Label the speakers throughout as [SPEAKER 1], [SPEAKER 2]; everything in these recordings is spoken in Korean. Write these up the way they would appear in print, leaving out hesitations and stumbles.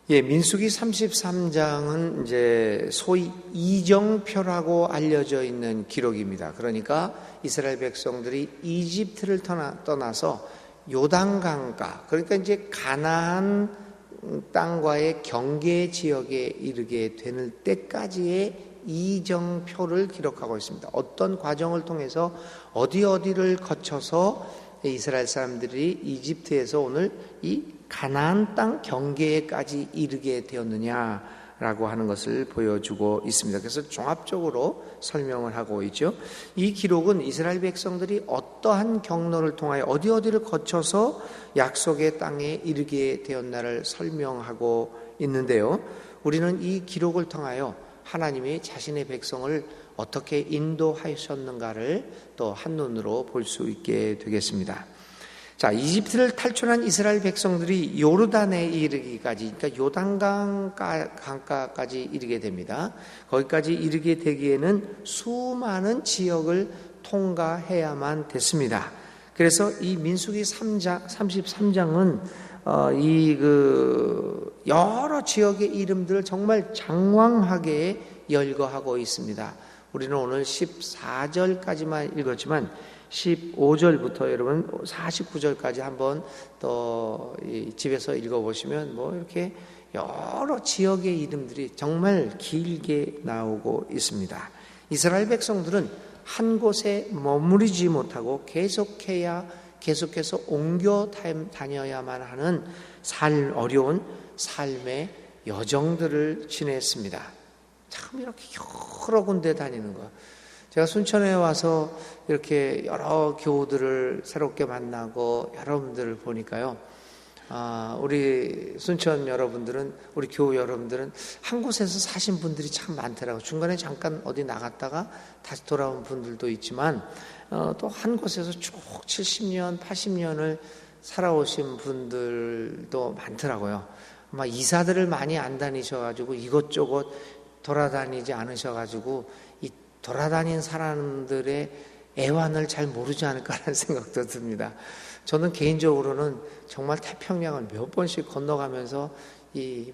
[SPEAKER 1] 예, 민수기 33장은 이제 소위 이정표라고 알려져 있는 기록입니다. 그러니까 이스라엘 백성들이 이집트를 떠나서 요단강가, 그러니까 이제 가나안 땅과의 경계 지역에 이르게 되는 때까지의 이정표를 기록하고 있습니다. 어떤 과정을 통해서 어디를 거쳐서 이스라엘 사람들이 이집트에서 오늘 이 가나안 땅 경계까지 이르게 되었느냐라고 하는 것을 보여주고 있습니다. 그래서 종합적으로 설명을 하고 있죠. 이 기록은 이스라엘 백성들이 어떠한 경로를 통하여 어디를 거쳐서 약속의 땅에 이르게 되었나를 설명하고 있는데요. 우리는 이 기록을 통하여 하나님이 자신의 백성을 어떻게 인도하셨는가를 또 한눈으로 볼 수 있게 되겠습니다. 자, 이집트를 탈출한 이스라엘 백성들이 요르단에 이르기까지, 그러니까 요단강 강가까지 이르게 됩니다. 거기까지 이르게 되기에는 수많은 지역을 통과해야만 됐습니다. 그래서 이 민수기 33장은 여러 지역의 이름들을 정말 장황하게 열거하고 있습니다. 우리는 오늘 14절까지만 읽었지만 15절부터 여러분 49절까지 한번 또 집에서 읽어보시면 뭐 이렇게 여러 지역의 이름들이 정말 길게 나오고 있습니다. 이스라엘 백성들은 한 곳에 머무르지 못하고 계속해서 옮겨 다녀야만 하는 어려운 삶의 여정들을 지냈습니다. 참 이렇게 여러 군데 다니는 거. 제가 순천에 와서 이렇게 여러 교우들을 새롭게 만나고 여러분들을 보니까요. 우리 순천 여러분들은, 우리 교우 여러분들은 한 곳에서 사신 분들이 참 많더라고요. 중간에 잠깐 어디 나갔다가 다시 돌아온 분들도 있지만 또 한 곳에서 쭉 70년, 80년을 살아오신 분들도 많더라고요. 아마 이사들을 많이 안 다니셔가지고 이것저것 돌아다니지 않으셔가지고 이 돌아다닌 사람들의 애환을 잘 모르지 않을까라는 생각도 듭니다. 저는 개인적으로는 정말 태평양을 몇 번씩 건너가면서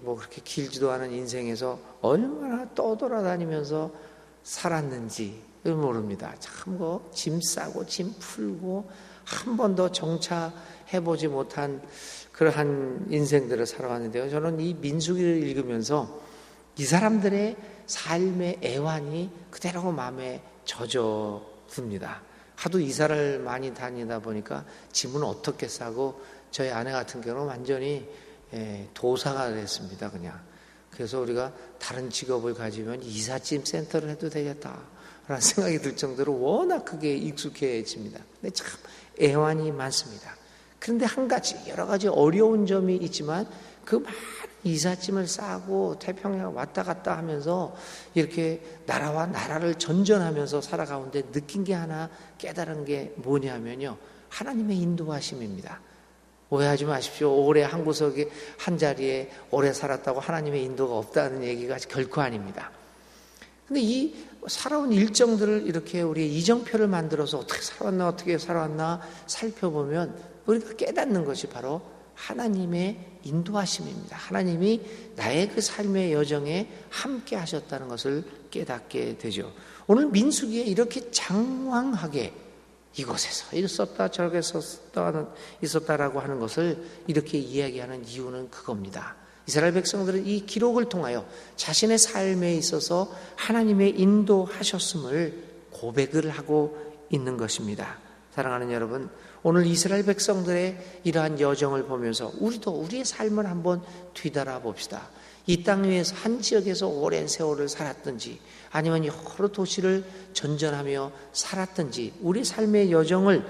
[SPEAKER 1] 뭐 그렇게 길지도 않은 인생에서 얼마나 떠돌아다니면서 살았는지 모릅니다. 참 짐 싸고 짐 풀고 한 번도 정차해보지 못한 그러한 인생들을 살아왔는데요. 저는 이 민수기를 읽으면서 이 사람들의 삶의 애환이 그대로 마음에 젖어듭니다. 하도 이사를 많이 다니다 보니까 짐은 어떻게 싸고 저희 아내 같은 경우는 완전히 도사가 됐습니다. 그냥. 그래서 우리가 다른 직업을 가지면 이삿짐 센터를 해도 되겠다라는 생각이 들 정도로 워낙 그게 익숙해집니다. 근데 참 애환이 많습니다. 그런데 한 가지, 여러 가지 어려운 점이 있지만 그 많은 이삿짐을 싸고 태평양 왔다 갔다 하면서 이렇게 나라와 나라를 전전하면서 살아가는데 느낀 게 하나, 깨달은 게 뭐냐면요, 하나님의 인도하심입니다. 오해하지 마십시오. 오래 한 구석에 한 자리에 오래 살았다고 하나님의 인도가 없다는 얘기가 결코 아닙니다. 근데 이 살아온 일정들을 이렇게 우리 이정표를 만들어서 어떻게 살아왔나 살펴보면 우리가 깨닫는 것이 바로 하나님의 인도하심입니다. 하나님이 나의 그 삶의 여정에 함께 하셨다는 것을 깨닫게 되죠. 오늘 민수기에 이렇게 장황하게 이곳에서 있었다 저렇게 있었다라고 하는 것을 이렇게 이야기하는 이유는 그겁니다. 이스라엘 백성들은 이 기록을 통하여 자신의 삶에 있어서 하나님의 인도하셨음을 고백을 하고 있는 것입니다. 사랑하는 여러분, 오늘 이스라엘 백성들의 이러한 여정을 보면서 우리도 우리의 삶을 한번 뒤돌아 봅시다. 이 땅 위에서 한 지역에서 오랜 세월을 살았든지 아니면 여러 도시를 전전하며 살았든지 우리 삶의 여정을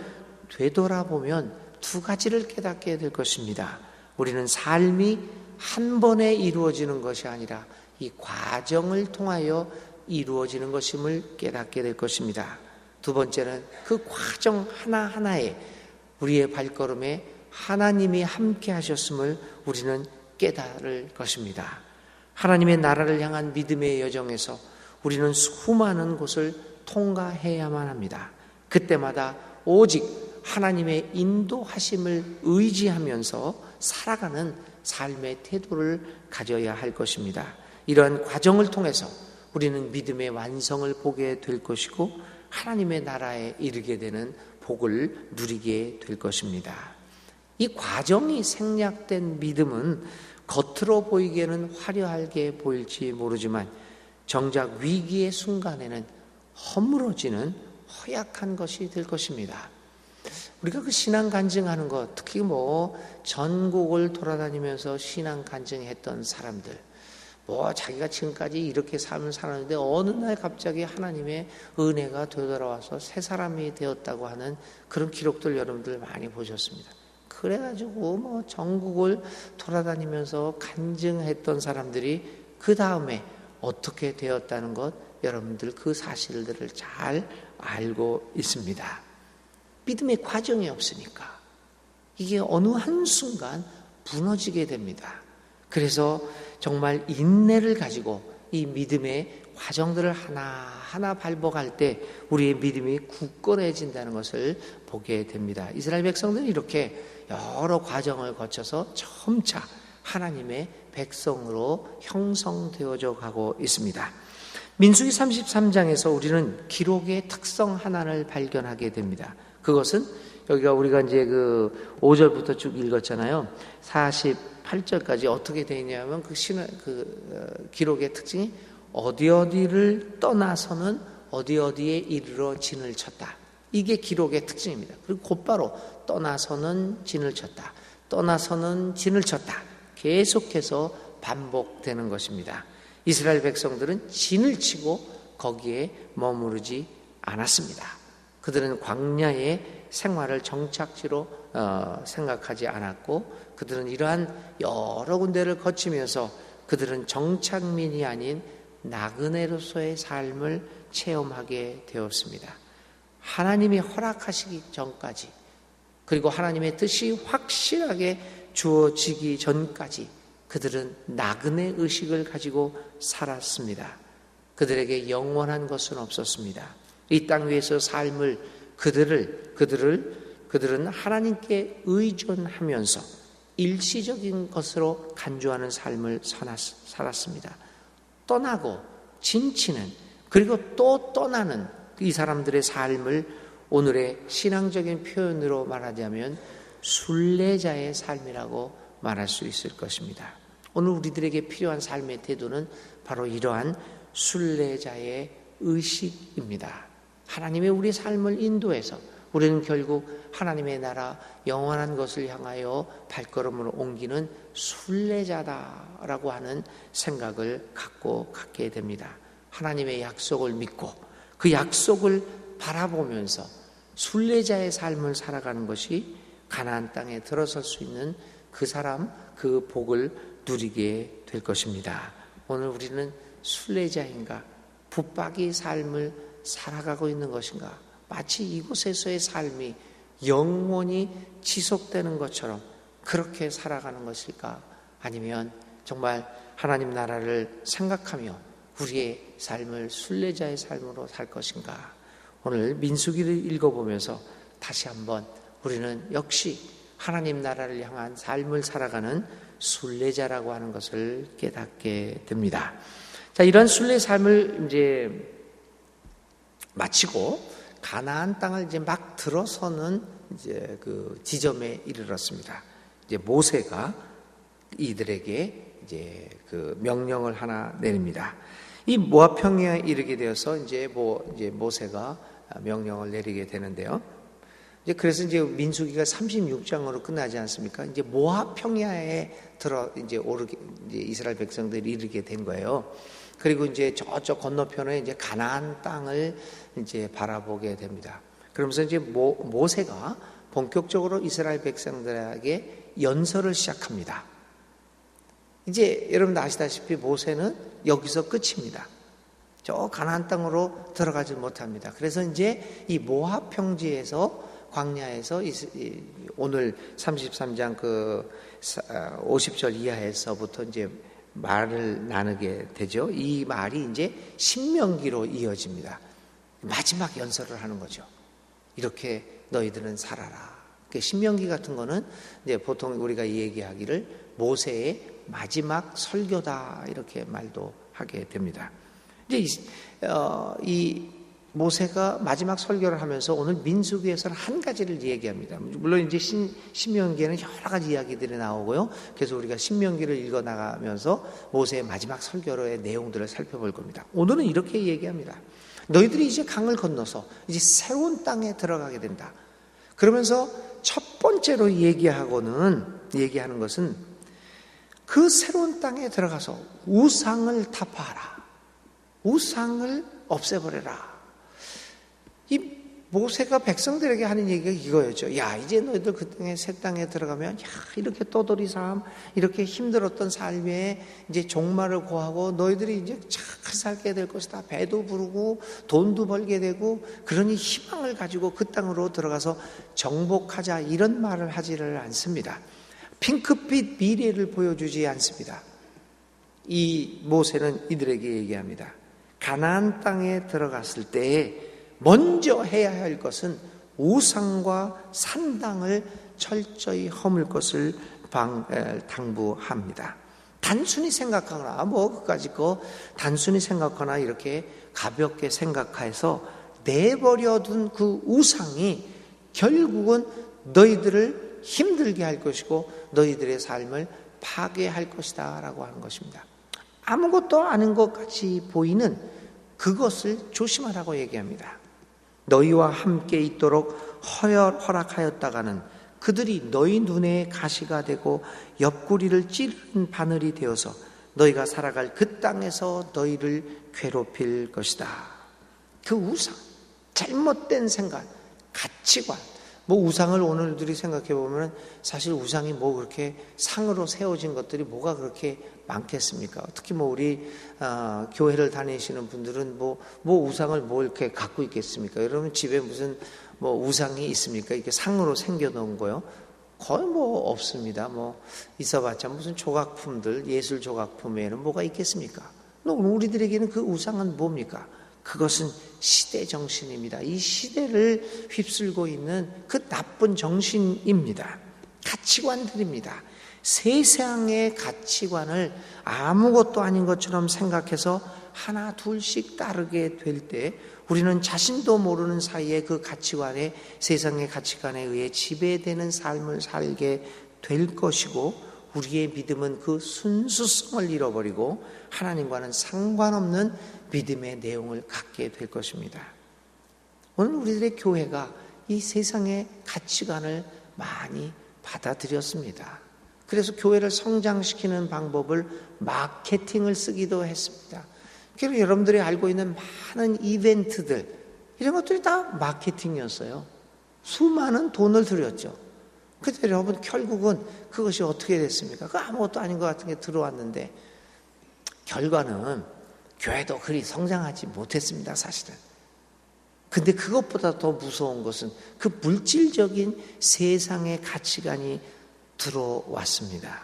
[SPEAKER 1] 되돌아보면 두 가지를 깨닫게 될 것입니다. 우리는 삶이 한 번에 이루어지는 것이 아니라 이 과정을 통하여 이루어지는 것임을 깨닫게 될 것입니다. 두 번째는 그 과정 하나하나에 우리의 발걸음에 하나님이 함께 하셨음을 우리는 깨달을 것입니다. 하나님의 나라를 향한 믿음의 여정에서 우리는 수많은 곳을 통과해야만 합니다. 그때마다 오직 하나님의 인도하심을 의지하면서 살아가는 삶의 태도를 가져야 할 것입니다. 이러한 과정을 통해서 우리는 믿음의 완성을 보게 될 것이고 하나님의 나라에 이르게 되는 복을 누리게 될 것입니다. 이 과정이 생략된 믿음은 겉으로 보이기에는 화려하게 보일지 모르지만 정작 위기의 순간에는 허물어지는 허약한 것이 될 것입니다. 우리가 그 신앙 간증하는 것, 특히 전국을 돌아다니면서 신앙 간증했던 사람들, 자기가 지금까지 이렇게 삶을 살았는데 어느 날 갑자기 하나님의 은혜가 되돌아와서 새 사람이 되었다고 하는 그런 기록들 여러분들 많이 보셨습니다. 그래가지고 전국을 돌아다니면서 간증했던 사람들이 그 다음에 어떻게 되었다는 것, 여러분들 그 사실들을 잘 알고 있습니다. 믿음의 과정이 없으니까 이게 어느 한순간 무너지게 됩니다. 그래서 정말 인내를 가지고 이 믿음의 과정들을 하나하나 밟아갈 때 우리의 믿음이 굳건해진다는 것을 보게 됩니다. 이스라엘 백성들은 이렇게 여러 과정을 거쳐서 점차 하나님의 백성으로 형성되어져 가고 있습니다. 민수기 33장에서 우리는 기록의 특성 하나를 발견하게 됩니다. 그것은 여기가 우리가 이제 5절부터 쭉 읽었잖아요. 48절까지 어떻게 되어 있냐면 기록의 특징이 어디를 떠나서는 어디에 이르러 진을 쳤다. 이게 기록의 특징입니다. 그리고 곧바로 떠나서는 진을 쳤다. 떠나서는 진을 쳤다. 계속해서 반복되는 것입니다. 이스라엘 백성들은 진을 치고 거기에 머무르지 않았습니다. 그들은 광야의 생활을 정착지로 생각하지 않았고 그들은 이러한 여러 군데를 거치면서 그들은 정착민이 아닌 나그네로서의 삶을 체험하게 되었습니다. 하나님이 허락하시기 전까지 그리고 하나님의 뜻이 확실하게 주어지기 전까지 그들은 나그네 의식을 가지고 살았습니다. 그들에게 영원한 것은 없었습니다. 이 땅 위에서 삶을 그들은 하나님께 의존하면서 일시적인 것으로 간주하는 삶을 살았습니다. 떠나고 진치는 그리고 또 떠나는 이 사람들의 삶을 오늘의 신앙적인 표현으로 말하자면 순례자의 삶이라고 말할 수 있을 것입니다. 오늘 우리들에게 필요한 삶의 태도는 바로 이러한 순례자의 의식입니다. 하나님의 우리 삶을 인도해서 우리는 결국 하나님의 나라 영원한 것을 향하여 발걸음을 옮기는 순례자다라고 하는 생각을 갖고 갖게 됩니다. 하나님의 약속을 믿고 그 약속을 바라보면서 순례자의 삶을 살아가는 것이 가나안 땅에 들어설 수 있는 그 사람, 그 복을 누리게 될 것입니다. 오늘 우리는 순례자인가? 붙박이 삶을 살아가고 있는 것인가? 마치 이곳에서의 삶이 영원히 지속되는 것처럼 그렇게 살아가는 것일까? 아니면 정말 하나님 나라를 생각하며 우리의 삶을 순례자의 삶으로 살 것인가? 오늘 민수기를 읽어보면서 다시 한번 우리는 역시 하나님 나라를 향한 삶을 살아가는 순례자라고 하는 것을 깨닫게 됩니다. 자, 이런 순례 삶을 이제 마치고 가나안 땅을 이제 막 들어서는 이제 그 지점에 이르렀습니다. 이제 모세가 이들에게 이제 그 명령을 하나 내립니다. 이 모압 평야에 이르게 되어서 이제 모세가 명령을 내리게 되는데요. 그래서 이제 민수기가 36장으로 끝나지 않습니까? 이제 모압 평야에 이제 이스라엘 백성들이 이르게 된 거예요. 그리고 이제 저쪽 건너편에 이제 가나안 땅을 이제 바라보게 됩니다. 그러면서 이제 모세가 본격적으로 이스라엘 백성들에게 연설을 시작합니다. 이제 여러분 아시다시피 모세는 여기서 끝입니다. 저 가나안 땅으로 들어가지 못합니다. 그래서 이제 이 모압 평지에서 광야에서 오늘 33장 50절 이하에서부터 이제 말을 나누게 되죠. 이 말이 이제 신명기로 이어집니다. 마지막 연설을 하는 거죠. 이렇게 너희들은 살아라. 신명기 같은 거는 이제 보통 우리가 얘기하기를 모세의 마지막 설교다 이렇게 말도 하게 됩니다. 이제 이 모세가 마지막 설교를 하면서 오늘 민수기에서는 한 가지를 얘기합니다. 물론 이제 신명기에는 여러 가지 이야기들이 나오고요. 그래서 우리가 신명기를 읽어 나가면서 모세의 마지막 설교의 내용들을 살펴볼 겁니다. 오늘은 이렇게 얘기합니다. 너희들이 이제 강을 건너서 이제 새로운 땅에 들어가게 된다. 그러면서 첫 번째로 얘기하는 것은 그 새로운 땅에 들어가서 우상을 타파하라. 우상을 없애버려라. 이 모세가 백성들에게 하는 얘기가 이거였죠. 야, 이제 너희들 그 땅에 새 땅에 들어가면 이렇게 떠돌이 삶, 이렇게 힘들었던 삶에 이제 종말을 고하고 너희들이 이제 잘 살게 될 것이다. 배도 부르고 돈도 벌게 되고 그러니 희망을 가지고 그 땅으로 들어가서 정복하자 이런 말을 하지를 않습니다. 핑크빛 미래를 보여주지 않습니다. 이 모세는 이들에게 얘기합니다. 가나안 땅에 들어갔을 때에 먼저 해야 할 것은 우상과 산당을 철저히 허물 것을 당부합니다. 단순히 생각하거나 그까짓 거 단순히 생각하거나 이렇게 가볍게 생각해서 내버려둔 그 우상이 결국은 너희들을 힘들게 할 것이고 너희들의 삶을 파괴할 것이다 라고 하는 것입니다. 아무것도 아닌 것 같이 보이는 그것을 조심하라고 얘기합니다. 너희와 함께 있도록 허락하였다가는 그들이 너희 눈에 가시가 되고 옆구리를 찌르는 바늘이 되어서 너희가 살아갈 그 땅에서 너희를 괴롭힐 것이다. 그 우상, 잘못된 생각, 가치관, 우상을 오늘들이 생각해 보면 사실 우상이 그렇게 상으로 세워진 것들이 뭐가 그렇게 많겠습니까? 특히 우리 교회를 다니시는 분들은 우상을 이렇게 갖고 있겠습니까? 여러분 집에 무슨 우상이 있습니까? 이렇게 상으로 생겨놓은 거요? 거의 없습니다. 있어봤자 무슨 조각품들, 예술 조각품에는 뭐가 있겠습니까? 우리들에게는 그 우상은 뭡니까? 그것은 시대 정신입니다. 이 시대를 휩쓸고 있는 그 나쁜 정신입니다. 가치관들입니다. 세상의 가치관을 아무것도 아닌 것처럼 생각해서 하나 둘씩 따르게 될 때 우리는 자신도 모르는 사이에 그 가치관에 세상의 가치관에 의해 지배되는 삶을 살게 될 것이고 우리의 믿음은 그 순수성을 잃어버리고 하나님과는 상관없는 믿음의 내용을 갖게 될 것입니다. 오늘 우리들의 교회가 이 세상의 가치관을 많이 받아들였습니다. 그래서 교회를 성장시키는 방법을 마케팅을 쓰기도 했습니다. 그리고 여러분들이 알고 있는 많은 이벤트들 이런 것들이 다 마케팅이었어요. 수많은 돈을 들였죠. 그런데 여러분 결국은 그것이 어떻게 됐습니까? 그 아무것도 아닌 것 같은 게 들어왔는데 결과는 교회도 그리 성장하지 못했습니다. 사실은. 근데 그것보다 더 무서운 것은 그 물질적인 세상의 가치관이 들어왔습니다.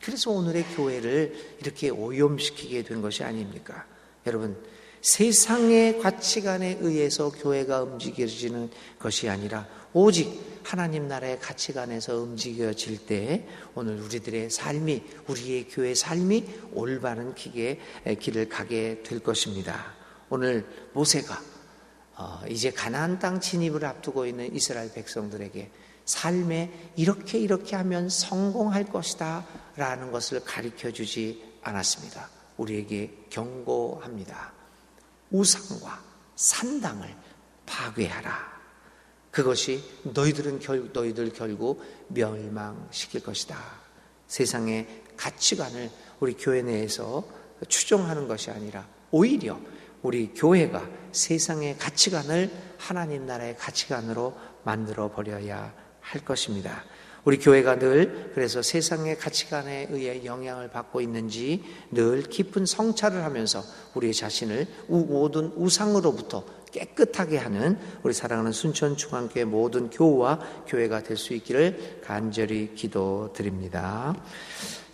[SPEAKER 1] 그래서 오늘의 교회를 이렇게 오염시키게 된 것이 아닙니까? 여러분, 세상의 가치관에 의해서 교회가 움직여지는 것이 아니라 오직 하나님 나라의 가치관에서 움직여질 때 오늘 우리들의 삶이, 우리의 교회 삶이 올바른 길을 가게 될 것입니다. 오늘 모세가 이제 가나안 땅 진입을 앞두고 있는 이스라엘 백성들에게 삶에 이렇게 하면 성공할 것이다 라는 것을 가르쳐 주지 않았습니다. 우리에게 경고합니다. 우상과 산당을 파괴하라. 그것이 너희들 결국 멸망시킬 것이다. 세상의 가치관을 우리 교회 내에서 추종하는 것이 아니라 오히려 우리 교회가 세상의 가치관을 하나님 나라의 가치관으로 만들어 버려야 할 것입니다. 우리 교회가 늘 그래서 세상의 가치관에 의해 영향을 받고 있는지 늘 깊은 성찰을 하면서 우리 자신을 모든 우상으로부터 깨끗하게 하는 우리 사랑하는 순천중앙교회 모든 교우와 교회가 될 수 있기를 간절히 기도드립니다.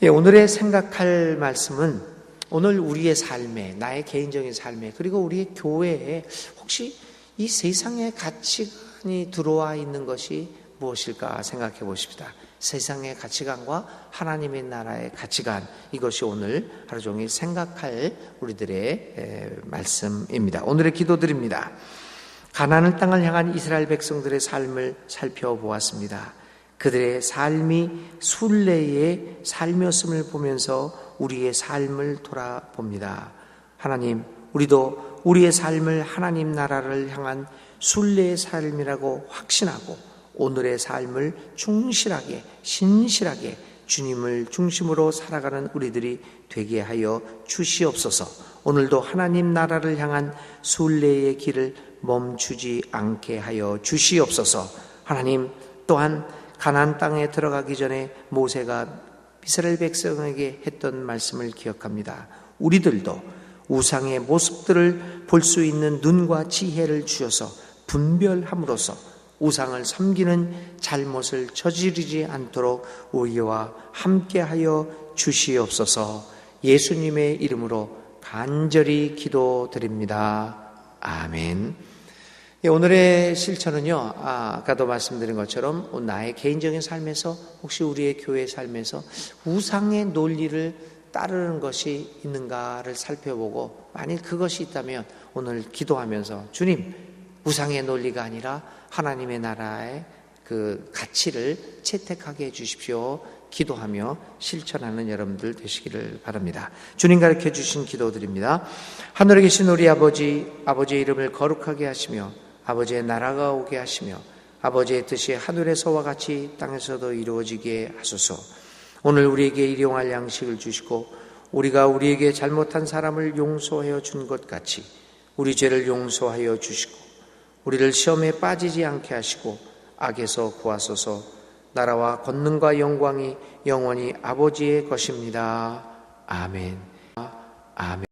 [SPEAKER 1] 오늘의 생각할 말씀은 오늘 우리의 삶에, 나의 개인적인 삶에, 그리고 우리의 교회에 혹시 이 세상의 가치관이 들어와 있는 것이 무엇일까 생각해 보십시다. 세상의 가치관과 하나님의 나라의 가치관, 이것이 오늘 하루 종일 생각할 우리들의 말씀입니다. 오늘의 기도드립니다. 가나안 땅을 향한 이스라엘 백성들의 삶을 살펴보았습니다. 그들의 삶이 순례의 삶이었음을 보면서 우리의 삶을 돌아봅니다. 하나님, 우리도 우리의 삶을 하나님 나라를 향한 순례의 삶이라고 확신하고 오늘의 삶을 충실하게, 신실하게 주님을 중심으로 살아가는 우리들이 되게 하여 주시옵소서. 오늘도 하나님 나라를 향한 순례의 길을 멈추지 않게 하여 주시옵소서. 하나님, 또한 가나안 땅에 들어가기 전에 모세가 이스라엘 백성에게 했던 말씀을 기억합니다. 우리들도 우상의 모습들을 볼 수 있는 눈과 지혜를 주셔서 분별함으로써 우상을 섬기는 잘못을 저지르지 않도록 우리와 함께하여 주시옵소서. 예수님의 이름으로 간절히 기도드립니다. 아멘. 오늘의 실천은요, 아까도 말씀드린 것처럼 나의 개인적인 삶에서, 혹시 우리의 교회 삶에서 우상의 논리를 따르는 것이 있는가를 살펴보고, 만일 그것이 있다면 오늘 기도하면서 주님, 우상의 논리가 아니라 하나님의 나라의 그 가치를 채택하게 해주십시오. 기도하며 실천하는 여러분들 되시기를 바랍니다. 주님 가르쳐 주신 기도드립니다. 하늘에 계신 우리 아버지, 아버지의 이름을 거룩하게 하시며 아버지의 나라가 오게 하시며 아버지의 뜻이 하늘에서와 같이 땅에서도 이루어지게 하소서. 오늘 우리에게 일용할 양식을 주시고 우리가 우리에게 잘못한 사람을 용서하여 준 것 같이 우리 죄를 용서하여 주시고 우리를 시험에 빠지지 않게 하시고 악에서 구하소서. 나라와 권능과 영광이 영원히 아버지의 것입니다. 아멘. 아멘.